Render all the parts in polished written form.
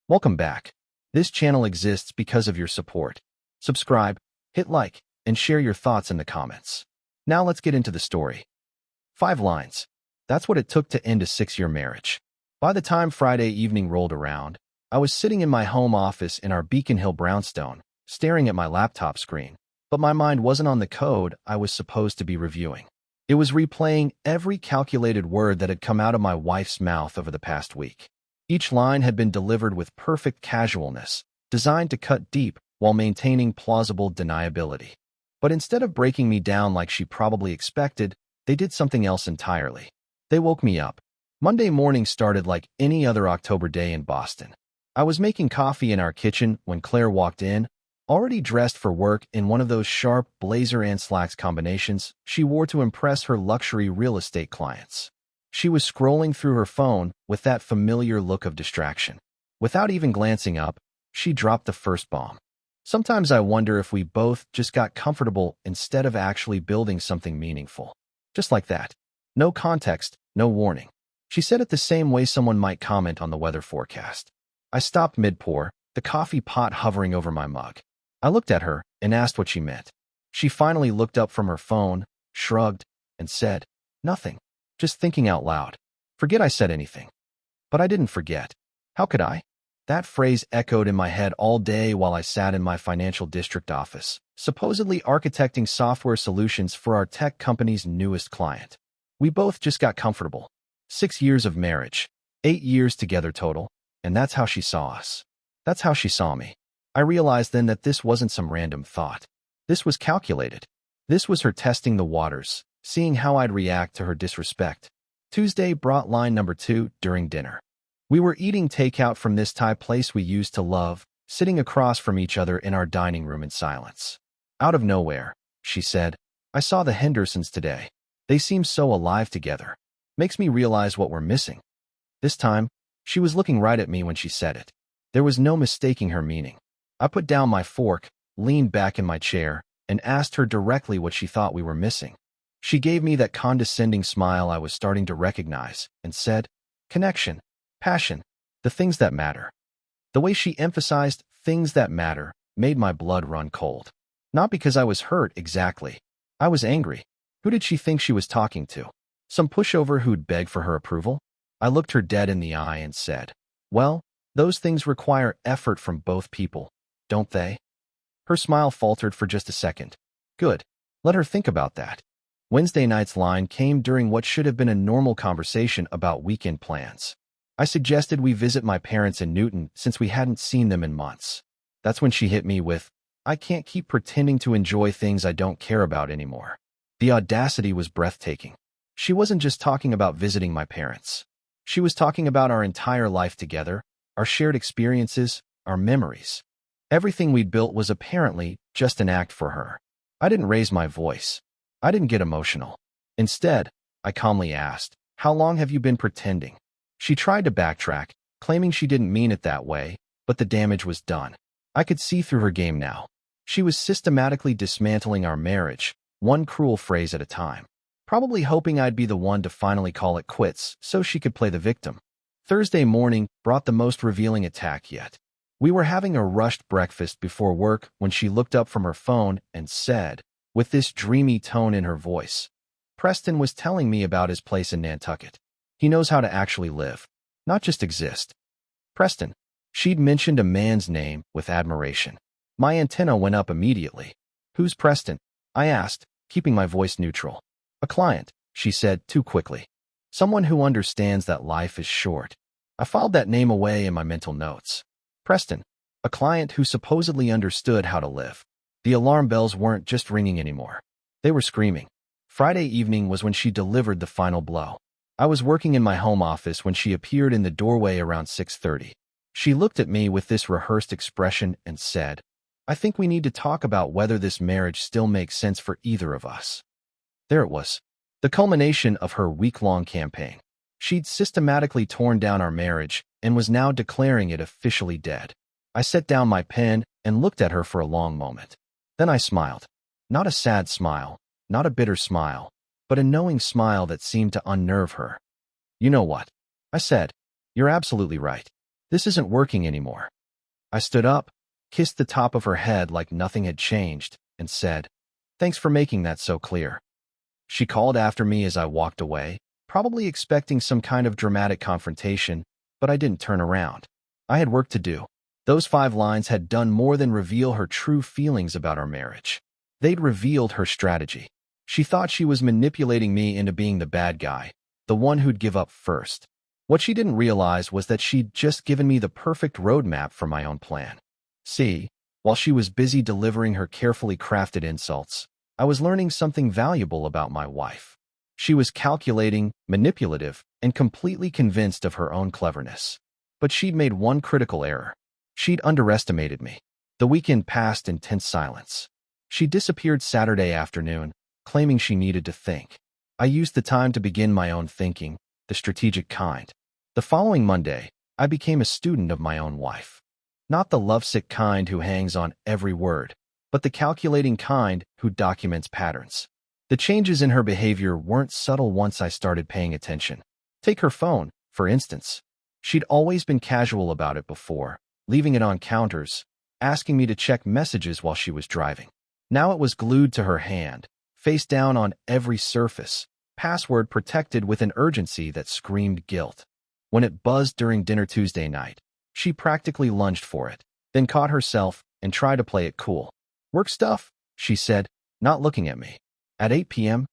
Welcome back. This channel exists because of your support. Subscribe, hit like, and share your thoughts in the comments. Now let's get into the story. 5 lines. That's what it took to end a 6-year marriage. By the time Friday evening rolled around, I was sitting in my home office in our Beacon Hill brownstone, staring at my laptop screen. But my mind wasn't on the code I was supposed to be reviewing. It was replaying every calculated word that had come out of my wife's mouth over the past week. Each line had been delivered with perfect casualness, designed to cut deep while maintaining plausible deniability. But instead of breaking me down like she probably expected, they did something else entirely. They woke me up. Monday morning started like any other October day in Boston. I was making coffee in our kitchen when Claire walked in, already dressed for work in one of those sharp blazer and slacks combinations she wore to impress her luxury real estate clients. She was scrolling through her phone with that familiar look of distraction. Without even glancing up, she dropped the first bomb. Sometimes I wonder if we both just got comfortable instead of actually building something meaningful. Just like that. No context, no warning. She said it the same way someone might comment on the weather forecast. I stopped mid-pour, the coffee pot hovering over my mug. I looked at her and asked what she meant. She finally looked up from her phone, shrugged, and said, "Nothing. Just thinking out loud." Forget I said anything. But I didn't forget. How could I? That phrase echoed in my head all day while I sat in my financial district office, supposedly architecting software solutions for our tech company's newest client. We both just got comfortable. 6 years of marriage, 8 years together total, and that's how she saw us. That's how she saw me. I realized then that this wasn't some random thought. This was calculated. This was her testing the waters, seeing how I'd react to her disrespect. Tuesday brought line number 2 during dinner. We were eating takeout from this Thai place we used to love, sitting across from each other in our dining room in silence. Out of nowhere, she said, "I saw the Hendersons today. They seem so alive together. Makes me realize what we're missing." This time, she was looking right at me when she said it. There was no mistaking her meaning. I put down my fork, leaned back in my chair, and asked her directly what she thought we were missing. She gave me that condescending smile I was starting to recognize and said, "Connection, passion, the things that matter." The way she emphasized things that matter made my blood run cold. Not because I was hurt exactly. I was angry. Who did she think she was talking to? Some pushover who'd beg for her approval? I looked her dead in the eye and said, "Well, those things require effort from both people, don't they?" Her smile faltered for just a second. Good. Let her think about that. Wednesday night's line came during what should have been a normal conversation about weekend plans. I suggested we visit my parents in Newton since we hadn't seen them in months. That's when she hit me with, "I can't keep pretending to enjoy things I don't care about anymore." The audacity was breathtaking. She wasn't just talking about visiting my parents. She was talking about our entire life together, our shared experiences, our memories. Everything we'd built was apparently just an act for her. I didn't raise my voice. I didn't get emotional. Instead, I calmly asked, "How long have you been pretending?" She tried to backtrack, claiming she didn't mean it that way, but the damage was done. I could see through her game now. She was systematically dismantling our marriage, one cruel phrase at a time, probably hoping I'd be the one to finally call it quits so she could play the victim. Thursday morning brought the most revealing attack yet. We were having a rushed breakfast before work when she looked up from her phone and said, with this dreamy tone in her voice, "Preston was telling me about his place in Nantucket. He knows how to actually live, not just exist." Preston. She'd mentioned a man's name with admiration. My antenna went up immediately. "Who's Preston?" I asked, keeping my voice neutral. "A client," she said too quickly. "Someone who understands that life is short." I filed that name away in my mental notes. Preston. A client who supposedly understood how to live. The alarm bells weren't just ringing anymore. They were screaming. Friday evening was when she delivered the final blow. I was working in my home office when she appeared in the doorway around 6:30. She looked at me with this rehearsed expression and said, "I think we need to talk about whether this marriage still makes sense for either of us." There it was. The culmination of her week-long campaign. She'd systematically torn down our marriage and was now declaring it officially dead. I set down my pen and looked at her for a long moment. Then I smiled. Not a sad smile, not a bitter smile, but a knowing smile that seemed to unnerve her. "You know what?" I said. "You're absolutely right. This isn't working anymore. I stood up, kissed the top of her head like nothing had changed, and said, "Thanks for making that so clear." She called after me as I walked away, probably expecting some kind of dramatic confrontation, but I didn't turn around. I had work to do. Those 5 lines had done more than reveal her true feelings about our marriage. They'd revealed her strategy. She thought she was manipulating me into being the bad guy, the one who'd give up first. What she didn't realize was that she'd just given me the perfect roadmap for my own plan. See, while she was busy delivering her carefully crafted insults, I was learning something valuable about my wife. She was calculating, manipulative, and completely convinced of her own cleverness. But she'd made one critical error. She'd underestimated me. The weekend passed in tense silence. She disappeared Saturday afternoon, claiming she needed to think. I used the time to begin my own thinking, the strategic kind. The following Monday, I became a student of my own wife. Not the lovesick kind who hangs on every word, but the calculating kind who documents patterns. The changes in her behavior weren't subtle once I started paying attention. Take her phone, for instance. She'd always been casual about it before, leaving it on counters, asking me to check messages while she was driving. Now it was glued to her hand, face down on every surface, password protected with an urgency that screamed guilt. When it buzzed during dinner Tuesday night, she practically lunged for it, then caught herself and tried to play it cool. "Work stuff," she said, not looking at me. "At 8 p.m.?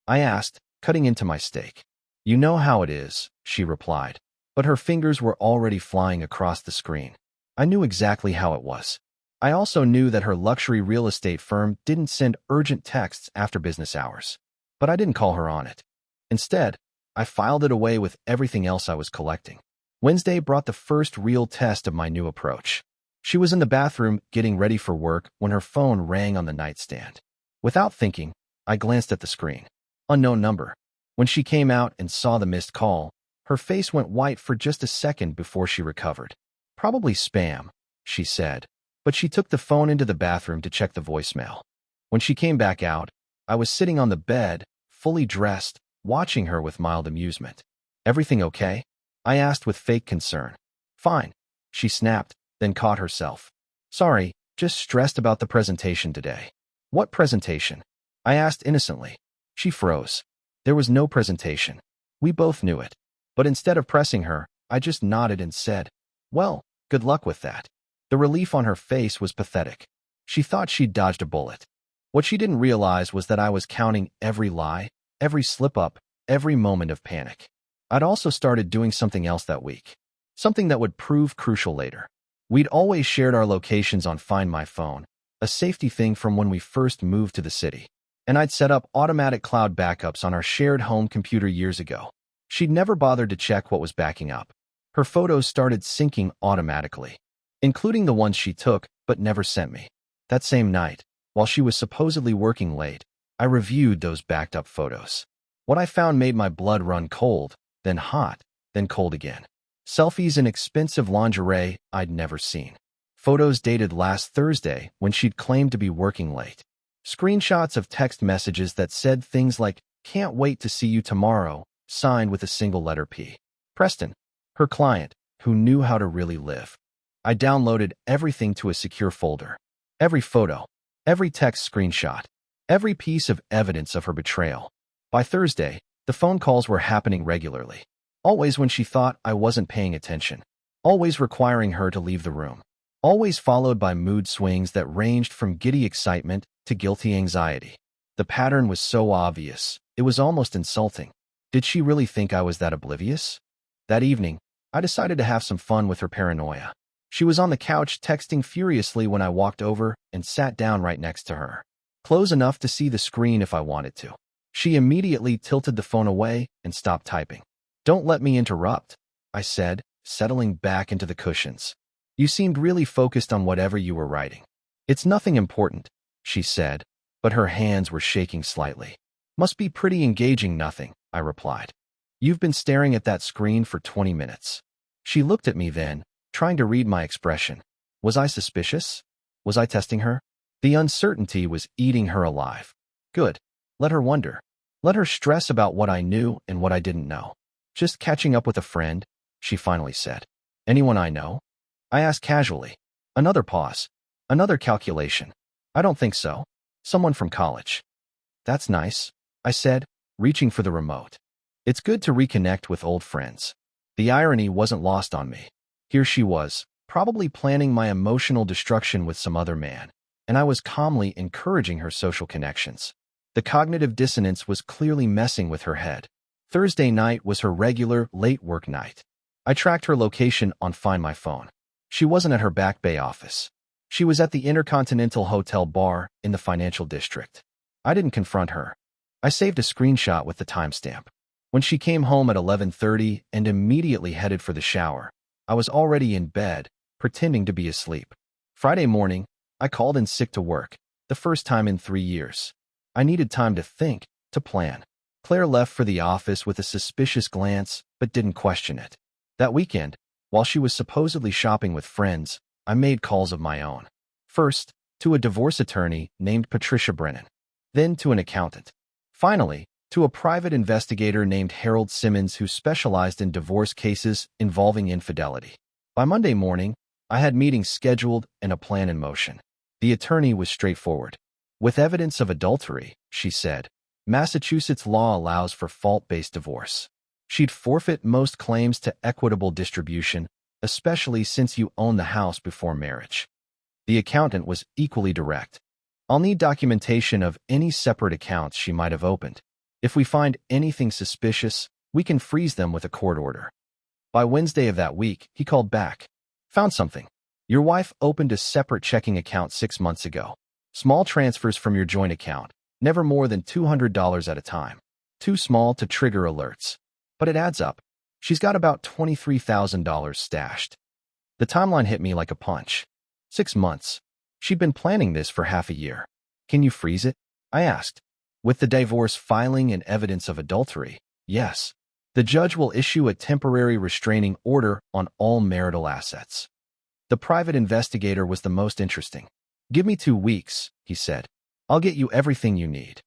I asked, cutting into my steak. "You know how it is," she replied, but her fingers were already flying across the screen. I knew exactly how it was. I also knew that her luxury real estate firm didn't send urgent texts after business hours. But I didn't call her on it. Instead, I filed it away with everything else I was collecting. Wednesday brought the first real test of my new approach. She was in the bathroom getting ready for work when her phone rang on the nightstand. Without thinking, I glanced at the screen. Unknown number. When she came out and saw the missed call, her face went white for just a second before she recovered. "Probably spam," she said, but she took the phone into the bathroom to check the voicemail. When she came back out, I was sitting on the bed, fully dressed, watching her with mild amusement. "Everything okay?" I asked with fake concern. "Fine," she snapped, then caught herself. "Sorry, just stressed about the presentation today." "What presentation?" I asked innocently. She froze. There was no presentation. We both knew it. But instead of pressing her, I just nodded and said, "Well, good luck with that." The relief on her face was pathetic. She thought she'd dodged a bullet. What she didn't realize was that I was counting every lie, every slip-up, every moment of panic. I'd also started doing something else that week. Something that would prove crucial later. We'd always shared our locations on Find My Phone, a safety thing from when we first moved to the city. And I'd set up automatic cloud backups on our shared home computer years ago. She'd never bothered to check what was backing up. Her photos started syncing automatically, including the ones she took but never sent me. That same night, while she was supposedly working late, I reviewed those backed up photos. What I found made my blood run cold, then hot, then cold again. Selfies in expensive lingerie I'd never seen. Photos dated last Thursday when she'd claimed to be working late. Screenshots of text messages that said things like, "Can't wait to see you tomorrow," signed with a single letter P. Preston, her client, who knew how to really live. I downloaded everything to a secure folder. Every photo, every text screenshot, every piece of evidence of her betrayal. By Thursday, the phone calls were happening regularly. Always when she thought I wasn't paying attention. Always requiring her to leave the room. Always followed by mood swings that ranged from giddy excitement to guilty anxiety. The pattern was so obvious, it was almost insulting. Did she really think I was that oblivious? That evening, I decided to have some fun with her paranoia. She was on the couch texting furiously when I walked over and sat down right next to her. Close enough to see the screen if I wanted to. She immediately tilted the phone away and stopped typing. "Don't let me interrupt," I said, settling back into the cushions. "You seemed really focused on whatever you were writing." "It's nothing important," she said, but her hands were shaking slightly. "Must be pretty engaging nothing," I replied. "You've been staring at that screen for 20 minutes. She looked at me then, trying to read my expression. Was I suspicious? Was I testing her? The uncertainty was eating her alive. Good. Let her wonder. Let her stress about what I knew and what I didn't know. "Just catching up with a friend," she finally said. Anyone I know? I asked casually. Another pause. Another calculation. I don't think so. Someone from college. That's nice, I said, reaching for the remote. It's good to reconnect with old friends. The irony wasn't lost on me. Here she was, probably planning my emotional destruction with some other man, and I was calmly encouraging her social connections. The cognitive dissonance was clearly messing with her head. Thursday night was her regular, late work night. I tracked her location on Find My Phone. She wasn't at her Back Bay office. She was at the Intercontinental Hotel bar in the financial district. I didn't confront her. I saved a screenshot with the timestamp. When she came home at 11:30 and immediately headed for the shower, I was already in bed, pretending to be asleep. Friday morning, I called in sick to work, the first time in 3 years. I needed time to think, to plan. Claire left for the office with a suspicious glance, but didn't question it. That weekend, while she was supposedly shopping with friends, I made calls of my own. First, to a divorce attorney named Patricia Brennan. Then to an accountant. Finally, to a private investigator named Harold Simmons who specialized in divorce cases involving infidelity. By Monday morning, I had meetings scheduled and a plan in motion. The attorney was straightforward. With evidence of adultery, she said, Massachusetts law allows for fault-based divorce. She'd forfeit most claims to equitable distribution, especially since you own the house before marriage. The accountant was equally direct. I'll need documentation of any separate accounts she might have opened. If we find anything suspicious, we can freeze them with a court order. By Wednesday of that week, he called back. Found something. Your wife opened a separate checking account 6 months ago. Small transfers from your joint account, never more than $200 at a time. Too small to trigger alerts. But it adds up. She's got about $23,000 stashed. The timeline hit me like a punch. 6 months. She'd been planning this for half a year. Can you freeze it? I asked. With the divorce filing and evidence of adultery, yes. The judge will issue a temporary restraining order on all marital assets. The private investigator was the most interesting. Give me 2 weeks, he said. I'll get you everything you need.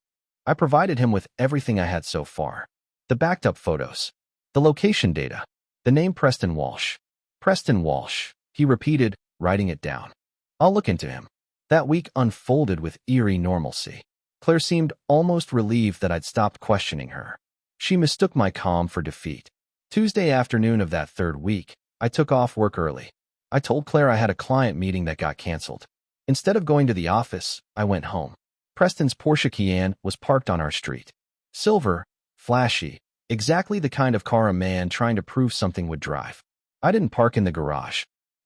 I provided him with everything I had so far. The backed up photos. The location data. The name Preston Walsh. Preston Walsh, he repeated, writing it down. I'll look into him. That week unfolded with eerie normalcy. Claire seemed almost relieved that I'd stopped questioning her. She mistook my calm for defeat. Tuesday afternoon of that third week, I took off work early. I told Claire I had a client meeting that got canceled. Instead of going to the office, I went home. Preston's Porsche Cayenne was parked on our street. Silver, flashy, exactly the kind of car a man trying to prove something would drive. I didn't park in the garage.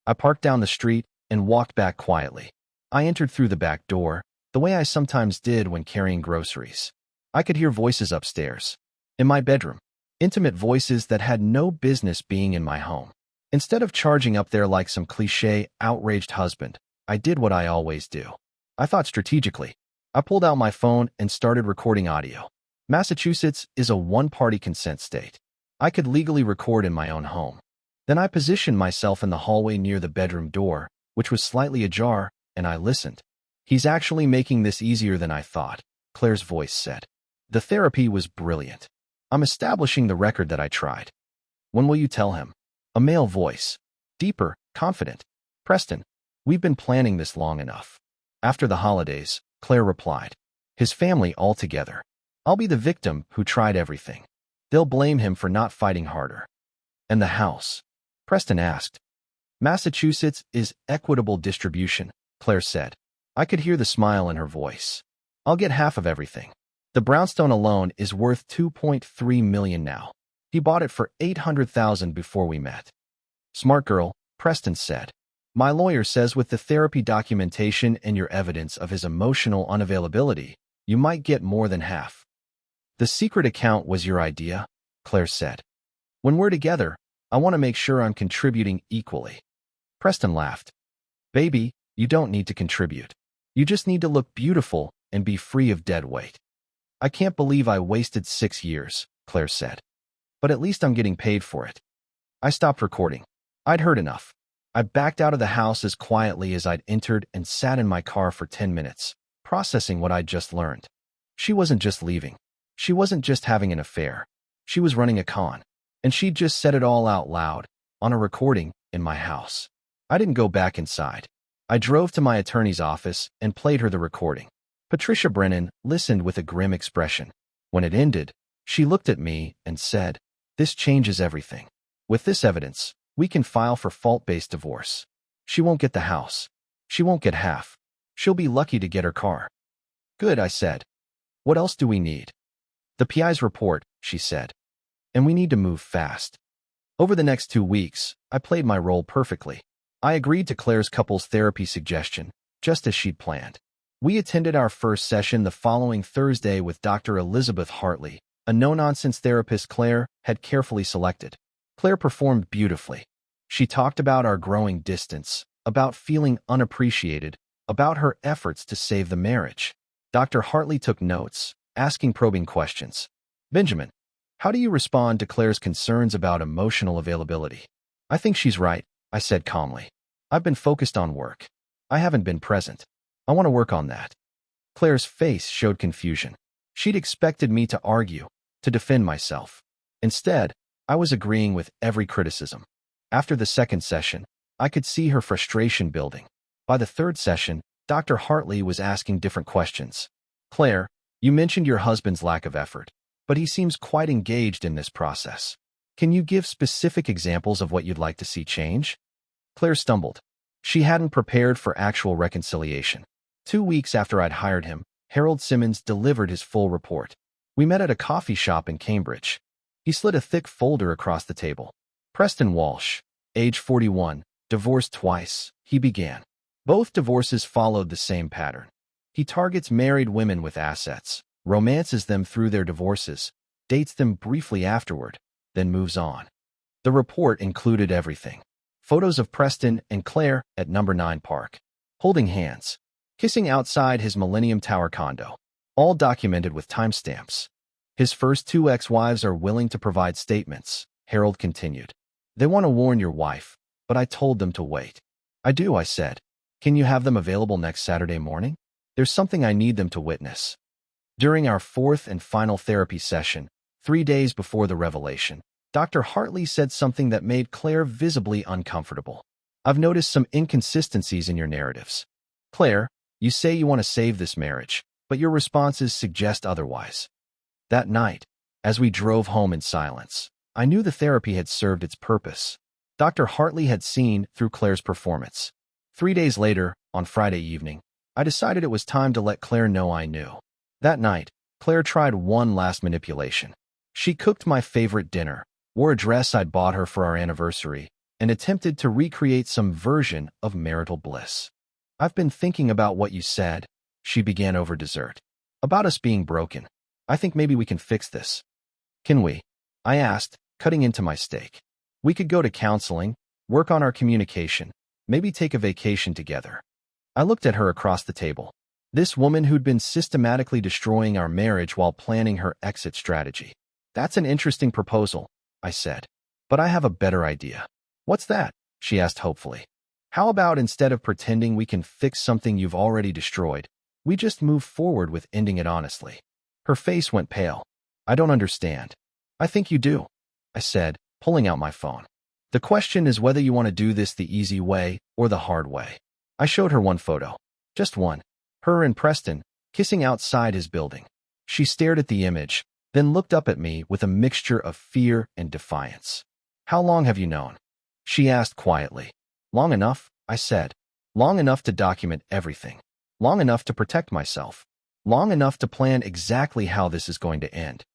I parked down the street and walked back quietly. I entered through the back door, the way I sometimes did when carrying groceries. I could hear voices upstairs. In my bedroom. Intimate voices that had no business being in my home. Instead of charging up there like some cliché, outraged husband, I did what I always do. I thought strategically. I pulled out my phone and started recording audio. Massachusetts is a one-party consent state. I could legally record in my own home. Then I positioned myself in the hallway near the bedroom door, which was slightly ajar, and I listened. He's actually making this easier than I thought, Claire's voice said. The therapy was brilliant. I'm establishing the record that I tried. When will you tell him? A male voice. Deeper, confident. Preston, we've been planning this long enough. After the holidays, Claire replied. His family all together. I'll be the victim who tried everything. They'll blame him for not fighting harder. And the house? Preston asked. Massachusetts is equitable distribution, Claire said. I could hear the smile in her voice. I'll get half of everything. The brownstone alone is worth $2.3 million now. He bought it for $800,000 before we met. Smart girl, Preston said. My lawyer says with the therapy documentation and your evidence of his emotional unavailability, you might get more than half. The secret account was your idea, Claire said. When we're together, I want to make sure I'm contributing equally. Preston laughed. Baby, you don't need to contribute. You just need to look beautiful and be free of dead weight. I can't believe I wasted 6 years, Claire said. But at least I'm getting paid for it. I stopped recording. I'd heard enough. I backed out of the house as quietly as I'd entered and sat in my car for 10 minutes, processing what I'd just learned. She wasn't just leaving. She wasn't just having an affair. She was running a con. And she'd just said it all out loud, on a recording, in my house. I didn't go back inside. I drove to my attorney's office and played her the recording. Patricia Brennan listened with a grim expression. When it ended, she looked at me and said, "This changes everything. With this evidence, we can file for fault-based divorce. She won't get the house. She won't get half. She'll be lucky to get her car." "Good," I said. "What else do we need?" "The PI's report," she said. "And we need to move fast." Over the next 2 weeks, I played my role perfectly. I agreed to Claire's couples therapy suggestion, just as she'd planned. We attended our first session the following Thursday with Dr. Elizabeth Hartley, a no-nonsense therapist Claire had carefully selected. Claire performed beautifully. She talked about our growing distance, about feeling unappreciated, about her efforts to save the marriage. Dr. Hartley took notes, asking probing questions. "Benjamin, how do you respond to Claire's concerns about emotional availability?" "I think she's right," I said calmly. "I've been focused on work. I haven't been present. I want to work on that." Claire's face showed confusion. She'd expected me to argue, to defend myself. Instead, I was agreeing with every criticism. After the second session, I could see her frustration building. By the third session, Dr. Hartley was asking different questions. "Claire, you mentioned your husband's lack of effort, but he seems quite engaged in this process. Can you give specific examples of what you'd like to see change?" Claire stumbled. She hadn't prepared for actual reconciliation. 2 weeks after I'd hired him, Harold Simmons delivered his full report. We met at a coffee shop in Cambridge. He slid a thick folder across the table. "Preston Walsh, age 41, divorced twice," he began. Both divorces followed the same pattern. He targets married women with assets, romances them through their divorces, dates them briefly afterward, then moves on. The report included everything. Photos of Preston and Claire at number 9 Park, holding hands, kissing outside his Millennium Tower condo, all documented with timestamps. "His first 2 ex-wives are willing to provide statements," Harold continued. "They want to warn your wife, but I told them to wait." "I do," I said. "Can you have them available next Saturday morning? There's something I need them to witness." During our fourth and final therapy session, 3 days before the revelation, Dr. Hartley said something that made Claire visibly uncomfortable. "I've noticed some inconsistencies in your narratives. Claire, you say you want to save this marriage, but your responses suggest otherwise." That night, as we drove home in silence, I knew the therapy had served its purpose. Dr. Hartley had seen through Claire's performance. 3 days later, on Friday evening, I decided it was time to let Claire know I knew. That night, Claire tried one last manipulation. She cooked my favorite dinner, wore a dress I'd bought her for our anniversary, and attempted to recreate some version of marital bliss. "I've been thinking about what you said," she began over dessert. "About us being broken. I think maybe we can fix this." "Can we?" I asked, cutting into my steak. "We could go to counseling, work on our communication, maybe take a vacation together." I looked at her across the table. This woman who'd been systematically destroying our marriage while planning her exit strategy. "That's an interesting proposal," I said. "But I have a better idea." "What's that?" she asked hopefully. "How about instead of pretending we can fix something you've already destroyed, we just move forward with ending it honestly?" Her face went pale. "I don't understand." "I think you do," I said, pulling out my phone. "The question is whether you want to do this the easy way or the hard way." I showed her one photo. Just one. Her and Preston, kissing outside his building. She stared at the image, then looked up at me with a mixture of fear and defiance. "How long have you known?" she asked quietly. "Long enough," I said. "Long enough to document everything. Long enough to protect myself. Long enough to plan exactly how this is going to end."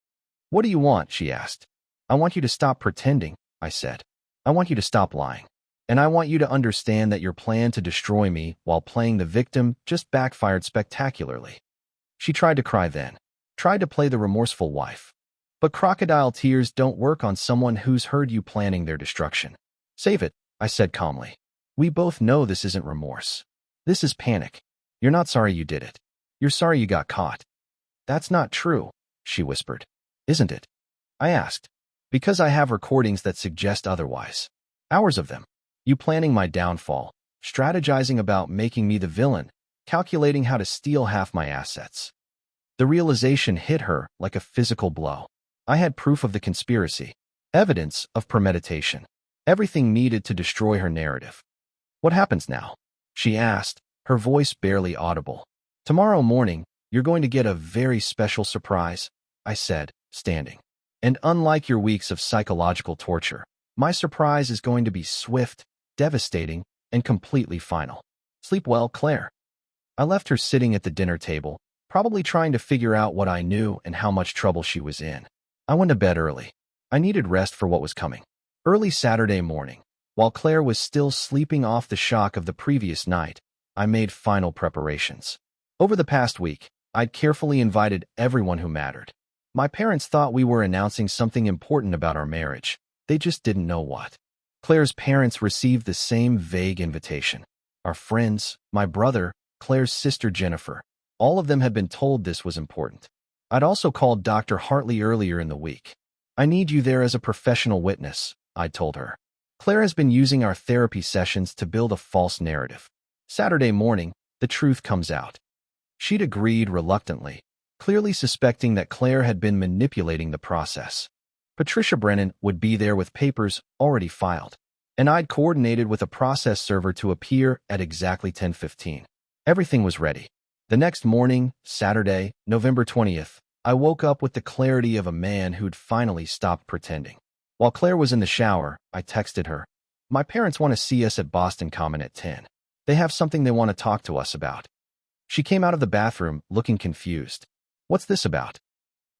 "What do you want?" she asked. "I want you to stop pretending," I said. "I want you to stop lying. And I want you to understand that your plan to destroy me while playing the victim just backfired spectacularly." She tried to cry then, tried to play the remorseful wife. But crocodile tears don't work on someone who's heard you planning their destruction. "Save it," I said calmly. "We both know this isn't remorse. This is panic. You're not sorry you did it. You're sorry you got caught." "That's not true," she whispered. "Isn't it?" I asked. "Because I have recordings that suggest otherwise. Hours of them. You planning my downfall, strategizing about making me the villain, calculating how to steal half my assets." The realization hit her like a physical blow. I had proof of the conspiracy, evidence of premeditation. Everything needed to destroy her narrative. What happens now? She asked, her voice barely audible. Tomorrow morning, you're going to get a very special surprise, I said, standing. And unlike your weeks of psychological torture, my surprise is going to be swift, devastating, and completely final. Sleep well, Claire. I left her sitting at the dinner table, probably trying to figure out what I knew and how much trouble she was in. I went to bed early. I needed rest for what was coming. Early Saturday morning, while Claire was still sleeping off the shock of the previous night, I made final preparations. Over the past week, I'd carefully invited everyone who mattered. My parents thought we were announcing something important about our marriage. They just didn't know what. Claire's parents received the same vague invitation. Our friends, my brother, Claire's sister Jennifer, all of them had been told this was important. I'd also called Dr. Hartley earlier in the week. I need you there as a professional witness, I told her. Claire has been using our therapy sessions to build a false narrative. Saturday morning, the truth comes out. She'd agreed reluctantly, clearly suspecting that Claire had been manipulating the process. Patricia Brennan would be there with papers already filed, and I'd coordinated with a process server to appear at exactly 10:15. Everything was ready. The next morning, Saturday, November 20th, I woke up with the clarity of a man who'd finally stopped pretending. While Claire was in the shower, I texted her. My parents want to see us at Boston Common at 10. They have something they want to talk to us about. She came out of the bathroom, looking confused. What's this about?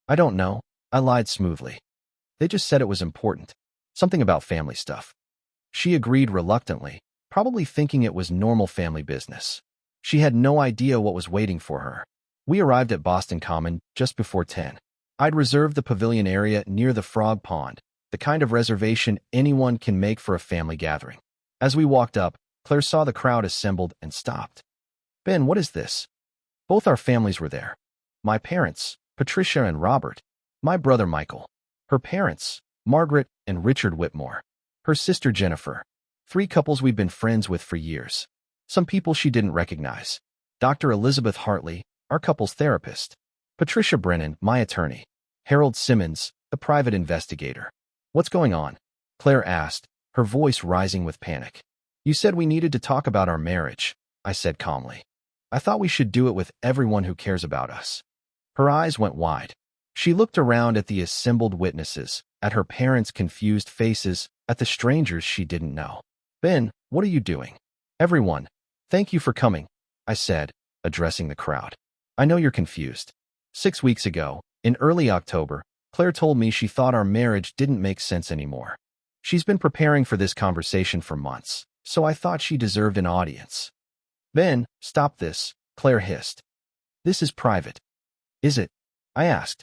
I don't know, I lied smoothly. They just said it was important. Something about family stuff. She agreed reluctantly, probably thinking it was normal family business. She had no idea what was waiting for her. We arrived at Boston Common just before 10. I'd reserved the pavilion area near the Frog Pond, the kind of reservation anyone can make for a family gathering. As we walked up, Claire saw the crowd assembled and stopped. Ben, what is this? Both our families were there. My parents, Patricia and Robert. My brother Michael. Her parents, Margaret and Richard Whitmore. Her sister Jennifer. 3 couples we've been friends with for years. Some people she didn't recognize. Dr. Elizabeth Hartley, our couple's therapist. Patricia Brennan, my attorney. Harold Simmons, the private investigator. What's going on? Claire asked, her voice rising with panic. You said we needed to talk about our marriage, I said calmly. I thought we should do it with everyone who cares about us. Her eyes went wide. She looked around at the assembled witnesses, at her parents' confused faces, at the strangers she didn't know. Ben, what are you doing? Everyone, thank you for coming, I said, addressing the crowd. I know you're confused. 6 weeks ago, in early October, Claire told me she thought our marriage didn't make sense anymore. She's been preparing for this conversation for months, so I thought she deserved an audience. Ben, stop this, Claire hissed. This is private. Is it? I asked.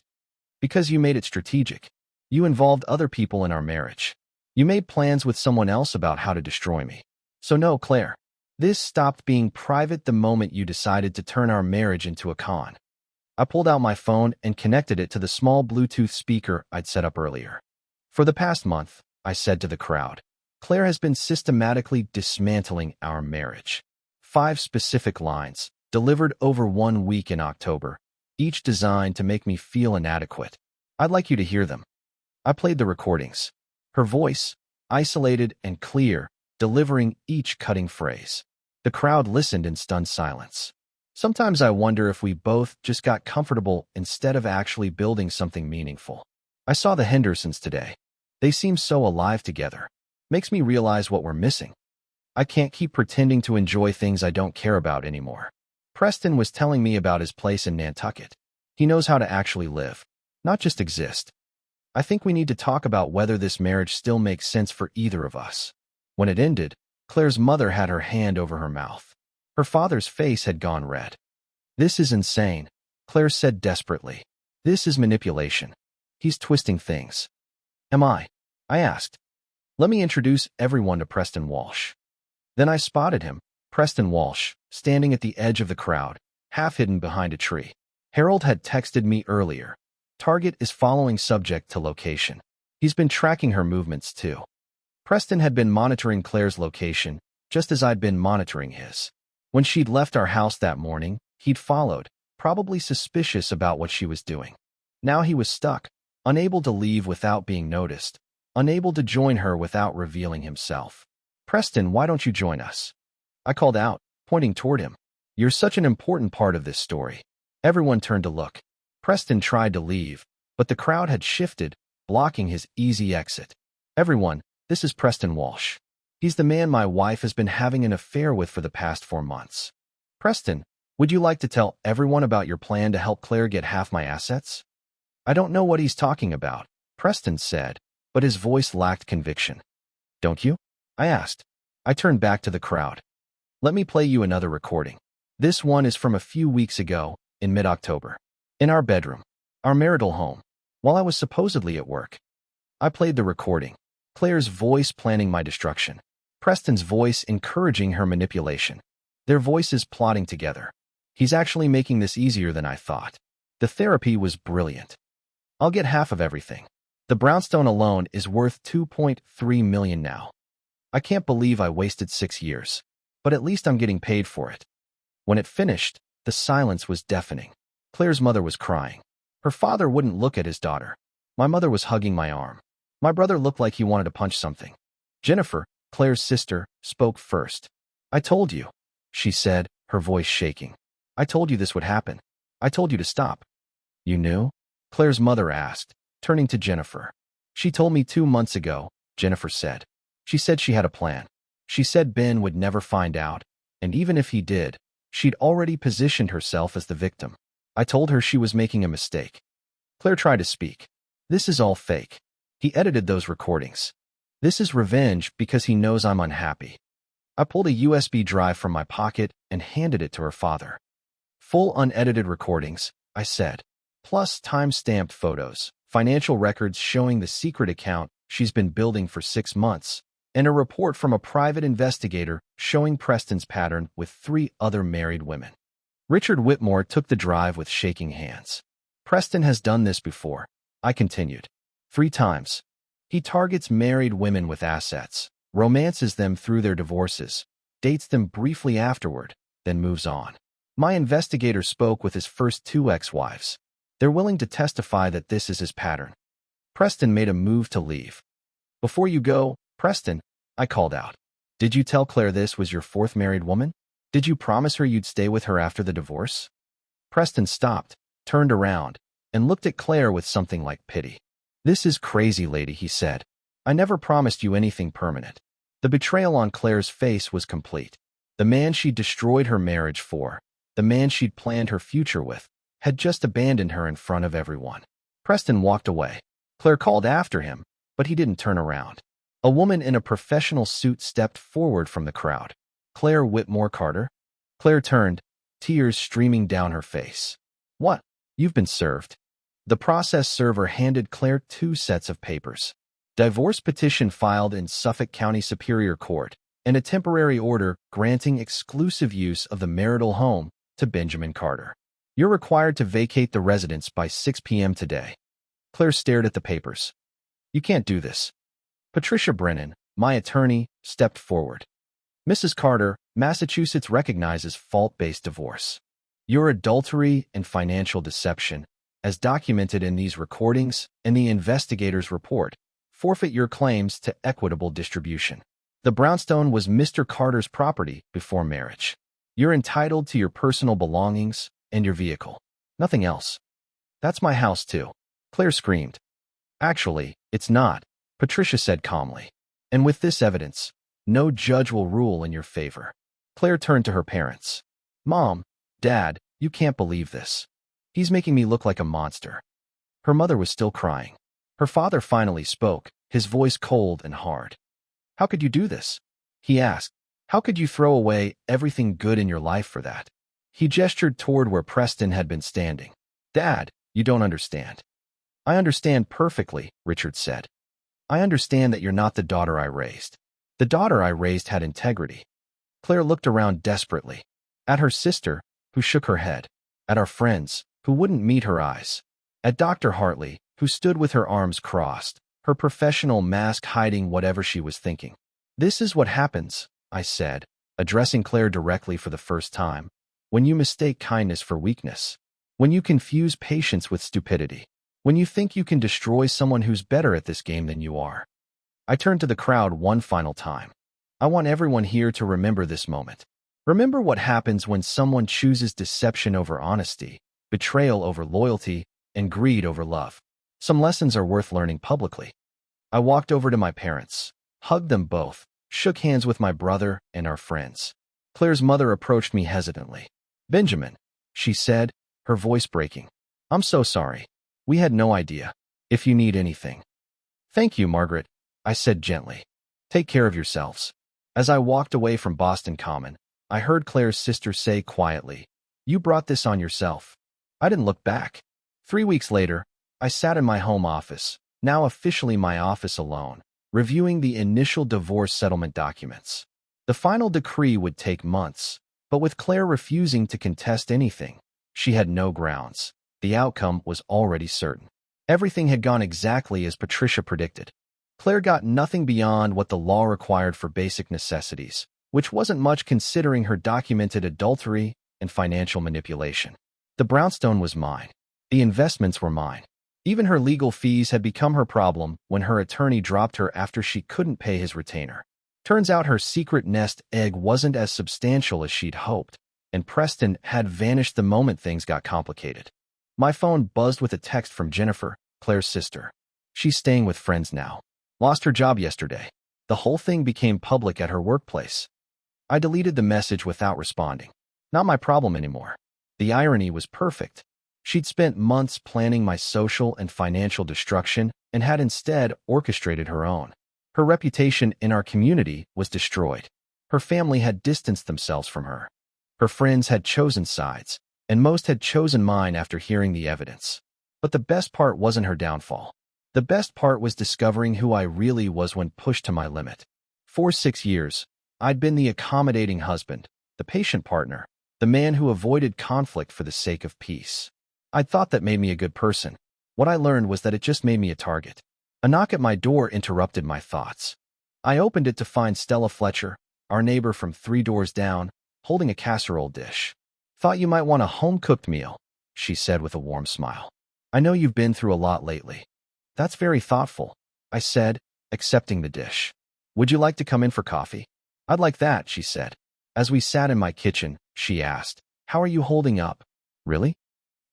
Because you made it strategic. You involved other people in our marriage. You made plans with someone else about how to destroy me. So no, Claire. This stopped being private the moment you decided to turn our marriage into a con. I pulled out my phone and connected it to the small Bluetooth speaker I'd set up earlier. For the past month, I said to the crowd, Claire has been systematically dismantling our marriage. 5 specific lines, delivered over 1 week in October, each designed to make me feel inadequate. I'd like you to hear them. I played the recordings. Her voice, isolated and clear, delivering each cutting phrase. The crowd listened in stunned silence. Sometimes I wonder if we both just got comfortable instead of actually building something meaningful. I saw the Hendersons today. They seem so alive together. Makes me realize what we're missing. I can't keep pretending to enjoy things I don't care about anymore. Preston was telling me about his place in Nantucket. He knows how to actually live, not just exist. I think we need to talk about whether this marriage still makes sense for either of us. When it ended, Claire's mother had her hand over her mouth. Her father's face had gone red. This is insane, Claire said desperately. This is manipulation. He's twisting things. Am I? I asked. Let me introduce everyone to Preston Walsh. Then I spotted him, Preston Walsh, standing at the edge of the crowd, half hidden behind a tree. Harold had texted me earlier. Target is following subject to location. He's been tracking her movements too. Preston had been monitoring Claire's location, just as I'd been monitoring his. When she'd left our house that morning, he'd followed, probably suspicious about what she was doing. Now he was stuck, unable to leave without being noticed. unable to join her without revealing himself. "Preston, why don't you join us?" I called out, pointing toward him. "You're such an important part of this story." Everyone turned to look. Preston tried to leave, but the crowd had shifted, blocking his easy exit. "Everyone, this is Preston Walsh. He's the man my wife has been having an affair with for the past 4 months. Preston, would you like to tell everyone about your plan to help Claire get half my assets?" "I don't know what he's talking about," Preston said, but his voice lacked conviction. "Don't you?" I asked. I turned back to the crowd. "Let me play you another recording. This one is from a few weeks ago, in mid-October. In our bedroom, our marital home, while I was supposedly at work." I played the recording. Claire's voice planning my destruction. Preston's voice encouraging her manipulation. Their voices plotting together. He's actually making this easier than I thought. The therapy was brilliant. "I'll get half of everything. The brownstone alone is worth $2.3 million now. I can't believe I wasted 6 years. But at least I'm getting paid for it." When it finished, the silence was deafening. Claire's mother was crying. Her father wouldn't look at his daughter. My mother was hugging my arm. My brother looked like he wanted to punch something. Jennifer, Claire's sister, spoke first. "I told you," she said, her voice shaking. "I told you this would happen. I told you to stop." "You knew?" Claire's mother asked, turning to Jennifer. "She told me 2 months ago," Jennifer said. "She said she had a plan. She said Ben would never find out, and even if he did, she'd already positioned herself as the victim. I told her she was making a mistake." Claire tried to speak. "This is all fake. He edited those recordings. This is revenge because he knows I'm unhappy." I pulled a USB drive from my pocket and handed it to her father. "Full unedited recordings," I said, "plus time-stamped photos, financial records showing the secret account she's been building for 6 months, and a report from a private investigator showing Preston's pattern with 3 other married women." Richard Whitmore took the drive with shaking hands. "Preston has done this before," I continued. 3 times. He targets married women with assets, romances them through their divorces, dates them briefly afterward, then moves on. My investigator spoke with his first 2 ex-wives. They're willing to testify that this is his pattern." Preston made a move to leave. "Before you go, Preston," I called out, "did you tell Claire this was your 4th married woman? Did you promise her you'd stay with her after the divorce?" Preston stopped, turned around, and looked at Claire with something like pity. "This is crazy, lady," he said. "I never promised you anything permanent." The betrayal on Claire's face was complete. The man she'd destroyed her marriage for, the man she'd planned her future with, had just abandoned her in front of everyone. Preston walked away. Claire called after him, but he didn't turn around. A woman in a professional suit stepped forward from the crowd. "Claire Whitmore Carter?" Claire turned, tears streaming down her face. "What? You've been served." The process server handed Claire 2 sets of papers. Divorce petition filed in Suffolk County Superior Court, and a temporary order granting exclusive use of the marital home to Benjamin Carter. "You're required to vacate the residence by 6 p.m. today." Claire stared at the papers. "You can't do this." Patricia Brennan, my attorney, stepped forward. "Mrs. Carter, Massachusetts recognizes fault-based divorce. Your adultery and financial deception, as documented in these recordings and the investigator's report, forfeit your claims to equitable distribution. The brownstone was Mr. Carter's property before marriage. You're entitled to your personal belongings and your vehicle. Nothing else." "That's my house, too," Claire screamed. "Actually, it's not," Patricia said calmly. "And with this evidence, no judge will rule in your favor." Claire turned to her parents. "Mom, Dad, you can't believe this. He's making me look like a monster." Her mother was still crying. Her father finally spoke, his voice cold and hard. "How could you do this?" he asked. "How could you throw away everything good in your life for that?" He gestured toward where Preston had been standing. "Dad, you don't understand." "I understand perfectly," Richard said. "I understand that you're not the daughter I raised. The daughter I raised had integrity." Claire looked around desperately. At her sister, who shook her head. At our friends, who wouldn't meet her eyes. At Dr. Hartley, who stood with her arms crossed, her professional mask hiding whatever she was thinking. "This is what happens," I said, addressing Claire directly for the first time, "when you mistake kindness for weakness. When you confuse patience with stupidity. When you think you can destroy someone who's better at this game than you are." I turned to the crowd one final time. I want everyone here to remember this moment. Remember what happens when someone chooses deception over honesty, betrayal over loyalty, and greed over love. Some lessons are worth learning publicly. I walked over to my parents, hugged them both, shook hands with my brother and our friends. Claire's mother approached me hesitantly. "Benjamin," she said, her voice breaking. "I'm so sorry. We had no idea. If you need anything." "Thank you, Margaret," I said gently. "Take care of yourselves." As I walked away from Boston Common, I heard Claire's sister say quietly, "You brought this on yourself." I didn't look back. 3 weeks later, I sat in my home office, now officially my office alone, reviewing the initial divorce settlement documents. The final decree would take months, but with Claire refusing to contest anything, she had no grounds. The outcome was already certain. Everything had gone exactly as Patricia predicted. Claire got nothing beyond what the law required for basic necessities, which wasn't much considering her documented adultery and financial manipulation. The brownstone was mine. The investments were mine. Even her legal fees had become her problem when her attorney dropped her after she couldn't pay his retainer. Turns out her secret nest egg wasn't as substantial as she'd hoped, and Preston had vanished the moment things got complicated. My phone buzzed with a text from Jennifer, Claire's sister. "She's staying with friends now. Lost her job yesterday." The whole thing became public at her workplace. I deleted the message without responding. Not my problem anymore. The irony was perfect. She'd spent months planning my social and financial destruction and had instead orchestrated her own. Her reputation in our community was destroyed. Her family had distanced themselves from her. Her friends had chosen sides, and most had chosen mine after hearing the evidence. But the best part wasn't her downfall. The best part was discovering who I really was when pushed to my limit. For 6 years, I'd been the accommodating husband, the patient partner, the man who avoided conflict for the sake of peace. I'd thought that made me a good person. What I learned was that it just made me a target. A knock at my door interrupted my thoughts. I opened it to find Stella Fletcher, our neighbor from 3 doors down, holding a casserole dish. "Thought you might want a home-cooked meal," she said with a warm smile. "I know you've been through a lot lately." "That's very thoughtful," I said, accepting the dish. "Would you like to come in for coffee?" "I'd like that," she said. As we sat in my kitchen, she asked, "How are you holding up?" "Really?"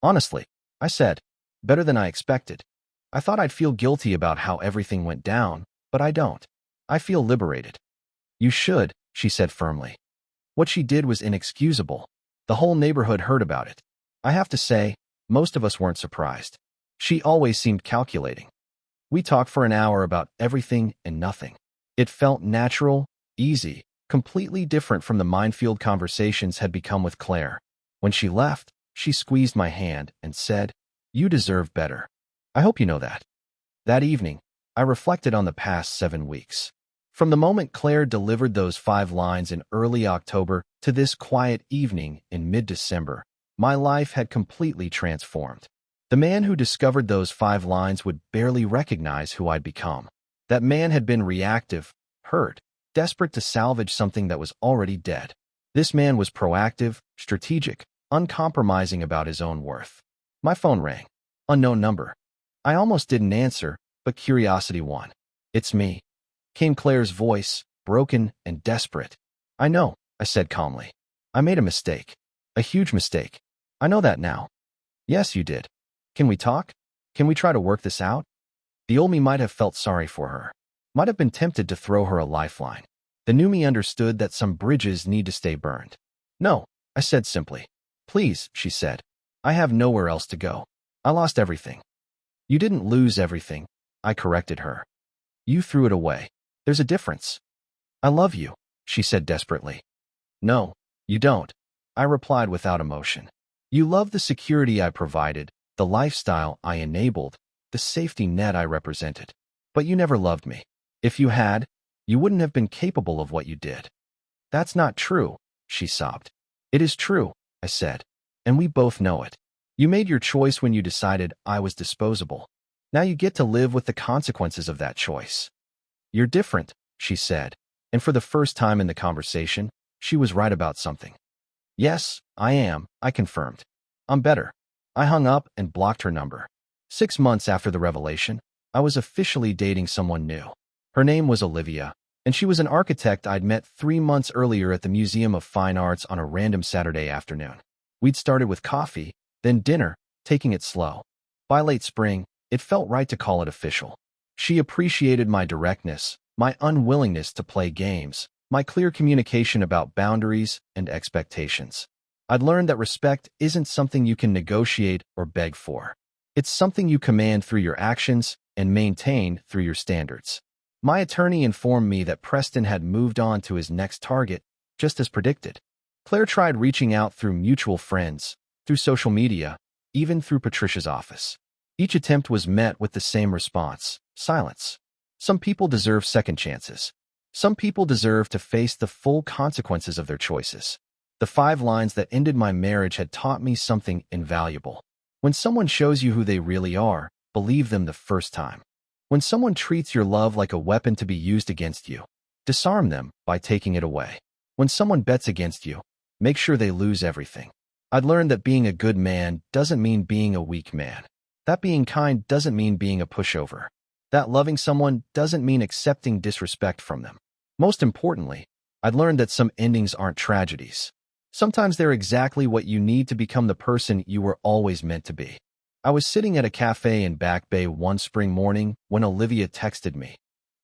"Honestly," I said. "Better than I expected. I thought I'd feel guilty about how everything went down, but I don't. I feel liberated." "You should," she said firmly. What she did was inexcusable. The whole neighborhood heard about it. I have to say, most of us weren't surprised. She always seemed calculating. We talked for an hour about everything and nothing. It felt natural, easy, completely different from the minefield conversations had become with Claire. When she left, she squeezed my hand and said, "You deserve better. I hope you know that." That evening, I reflected on the past 7 weeks. From the moment Claire delivered those 5 lines in early October to this quiet evening in mid-December, my life had completely transformed. The man who discovered those 5 lines would barely recognize who I'd become. That man had been reactive, hurt, desperate to salvage something that was already dead. This man was proactive, strategic, uncompromising about his own worth. My phone rang. Unknown number. I almost didn't answer, but curiosity won. "It's me," came Claire's voice, broken and desperate. "I know," I said calmly. "I made a mistake. A huge mistake. I know that now." "Yes, you did. Can we talk? Can we try to work this out?" The old me might have felt sorry for her. Might have been tempted to throw her a lifeline. The new me understood that some bridges need to stay burned. "No," I said simply. "Please," she said. "I have nowhere else to go. I lost everything." "You didn't lose everything," I corrected her. "You threw it away. There's a difference." "I love you," she said desperately. "No, you don't," I replied without emotion. "You love the security I provided, the lifestyle I enabled, the safety net I represented. But you never loved me. If you had, you wouldn't have been capable of what you did." "That's not true," she sobbed. "It is true," I said, "and we both know it. You made your choice when you decided I was disposable. Now you get to live with the consequences of that choice." "You're different," she said, and for the first time in the conversation, she was right about something. "Yes, I am," I confirmed. "I'm better." I hung up and blocked her number. 6 months after the revelation, I was officially dating someone new. Her name was Olivia, and she was an architect I'd met 3 months earlier at the Museum of Fine Arts on a random Saturday afternoon. We'd started with coffee, then dinner, taking it slow. By late spring, it felt right to call it official. She appreciated my directness, my unwillingness to play games, my clear communication about boundaries and expectations. I'd learned that respect isn't something you can negotiate or beg for. It's something you command through your actions and maintain through your standards. My attorney informed me that Preston had moved on to his next target, just as predicted. Claire tried reaching out through mutual friends, through social media, even through Patricia's office. Each attempt was met with the same response: silence. Some people deserve second chances. Some people deserve to face the full consequences of their choices. The 5 lines that ended my marriage had taught me something invaluable. When someone shows you who they really are, believe them the first time. When someone treats your love like a weapon to be used against you, disarm them by taking it away. When someone bets against you, make sure they lose everything. I'd learned that being a good man doesn't mean being a weak man. That being kind doesn't mean being a pushover. That loving someone doesn't mean accepting disrespect from them. Most importantly, I'd learned that some endings aren't tragedies. Sometimes they're exactly what you need to become the person you were always meant to be. I was sitting at a cafe in Back Bay one spring morning when Olivia texted me,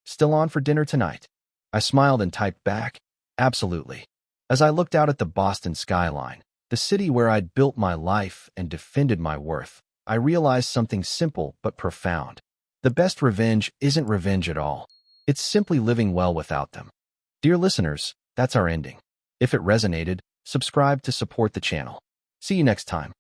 "Still on for dinner tonight?" I smiled and typed back, "Absolutely." As I looked out at the Boston skyline, the city where I'd built my life and defended my worth, I realized something simple but profound. The best revenge isn't revenge at all. It's simply living well without them. Dear listeners, that's our ending. If it resonated, subscribe to support the channel. See you next time.